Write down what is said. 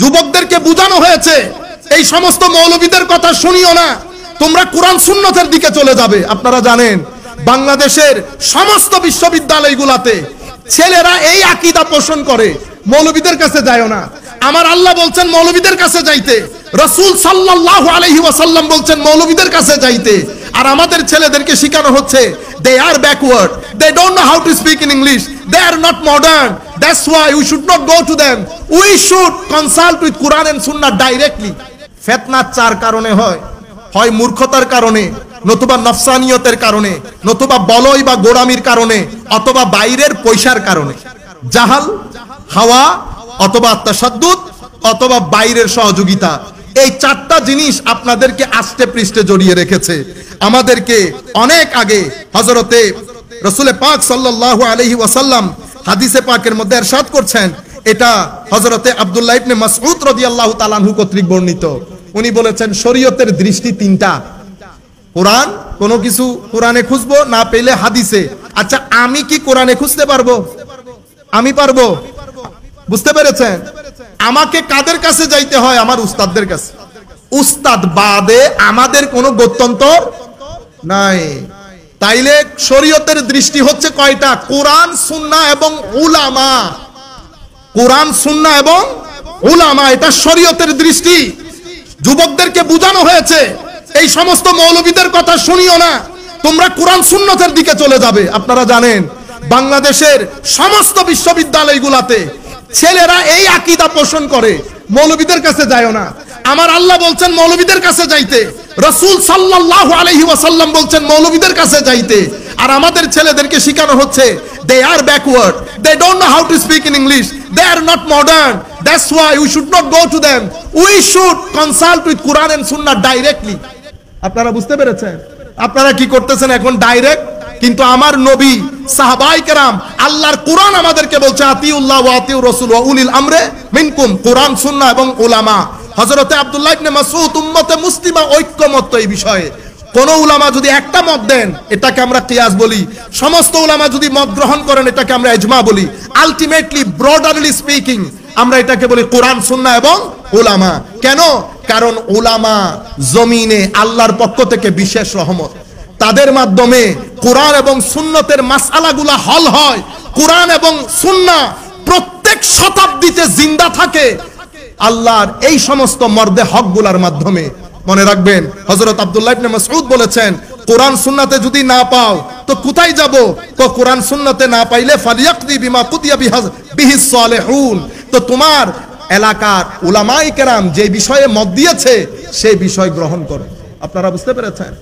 যুবকদেরকে বোঝানো হয়েছে এই সমস্ত মৌলবীদের কথা শুনিও না, তোমরা কোরআন সুন্নতের দিকে চলে যাবে। আপনারা জানেন বাংলাদেশের সমস্ত বিশ্ববিদ্যালয়গুলোতে ছেলেরা এই আকীদা পোষণ করে, মৌলবীদের কাছে যায়ও না। আমার আল্লাহ বলছেন মৌলবীদের কাছে যাইতে, রাসূল সাল্লাল্লাহু আলাইহি ওয়াসাল্লাম বলছেন মৌলবীদের কাছে যাইতে। আর আমাদের ছেলেদেরকে শেখানো হচ্ছে they are backward, they don't know how to speak in English, they are not modern, that's why we should not go to them, we should consult with Quran and Sunnah directly. ফিতনা চার কারণে হয়, হয় মূর্খতার কারণে, নতুবা নফসানিয়তের কারণে, নতুবা বলয় বা গোড়ামির কারণে, অথবা বাইরের পয়সার কারণে। জাহাল, হাওয়া, অথবা তাশাদ্দুদ, অথবা বাইরের সহযোগিতা। এই চারটা জিনিস আপনাদেরকে আস্তে পৃষ্ঠে জড়িয়ে রেখেছে। আমাদেরকে অনেক আগে হযরতে রাসূল পাক সাল্লাল্লাহু আলাইহি ওয়াসাল্লাম হাদিসে পাকের মধ্যে ইরশাদ করছেন, এটা হযরতে আব্দুল্লাহ ইবনে মাসউদ রাদিয়াল্লাহু তাআলা আনহু কর্তৃক বর্ণিত। উনি বলেছেন শরীয়তের দৃষ্টি তিনটা। কোরআন, কোনো কিছু কোরআনে খুঁজবো, না পেলে হাদিসে। আচ্ছা আমি কি কোরআনে খুঁজতে পারবো? আমি পারবো? বুঝতে পেরেছেন? আমাকে কাদের কাছে যাইতে হয়? আমার উস্তাদদের কাছে। উস্তাদ বাদে আমাদের কোনো গত্যন্তর নাই। তাইলে শরীয়তের দৃষ্টি হচ্ছে কয়টা? কোরআন, সুন্নাহ এবং উলামা। কোরআন, সুন্নাহ এবং উলামা, এটা শরীয়তের দৃষ্টি। যুবকদেরকে বোঝানো হয়েছে এই সমস্ত মৌলবীদের কথা শুনিও না, তোমরা কোরআন সুন্নতের দিকে চলে যাবে। আপনারা জানেন বাংলাদেশের সমস্ত বিশ্ববিদ্যালয়গুলোতে ছেলেরা এই আকীদা পোষণ করে, মৌলবীদের কাছে যায়ও না। আমার আল্লাহ বলছেন মৌলবীদের কাছে যাইতে, রাসূল সাল্লাল্লাহু আলাইহি ওয়াসাল্লাম বলছেন মৌলবীদের কাছে যাইতে। আর আমাদের ছেলেদেরকে শেখানো হচ্ছে they are backward, they don't know how to speak in English, they are not modern, that's why we should not go to them, we should consult with Quran and Sunnah directly. আপনারা বুঝতে পেরেছেন? আপনারা কি করতেছেন এখন? Direct. কিন্তু আমার নবী, সাহাবায়ে কেরাম, আল্লাহর কোরআন আমাদেরকে বলছে আতিউল্লাহ ওয়া আতিউর রাসূল ওয়া উলিল আমরে মিনকুম, কোরআন, সুন্নাহ এবং উলামা। হযরতে আব্দুল্লাহ ইবনে মাসউদ উম্মতে মুসলিমা ঐক্যমত্য এই বিষয়ে। কোন উলামা যদি একটা মত দেন এটাকে আমরা কিয়াস বলি, সমস্ত উলামা যদি মত গ্রহণ করেন এটাকে আমরা ইজমা বলি। আলটিমেটলি ব্রডারলি স্পিকিং আমরা এটাকে বলি কোরআন, সুন্নাহ এবং উলামা। কেন? কারণ উলামা জমিনে আল্লাহর পক্ষ থেকে বিশেষ রহমত, তাদের মাধ্যমে কোরআন এবং সুন্নতের মাসআলাগুলা হল হয়। কোরআন এবং সুন্নাহ প্রত্যেক শতাব্দীতে জিন্দা থাকে আল্লাহর এই সমস্ত মর্দে হকগুলার মাধ্যমে। মনে রাখবেন হযরত আব্দুল্লাহ ইবনে মাসউদ বলেছেন কোরআন সুন্নাতে যদি না পাও তো কোথায় যাব? তো কোরআন সুন্নাতে না পাইলে ফালিয়াকদি বিমা কুদিয়া বিহিস সালিহুন, তো তোমার এলাকার উলামায়ে কেরাম যে বিষয়ে মত দিয়েছে সেই বিষয় গ্রহণ করো। আপনারা বুঝতে পেরেছেন?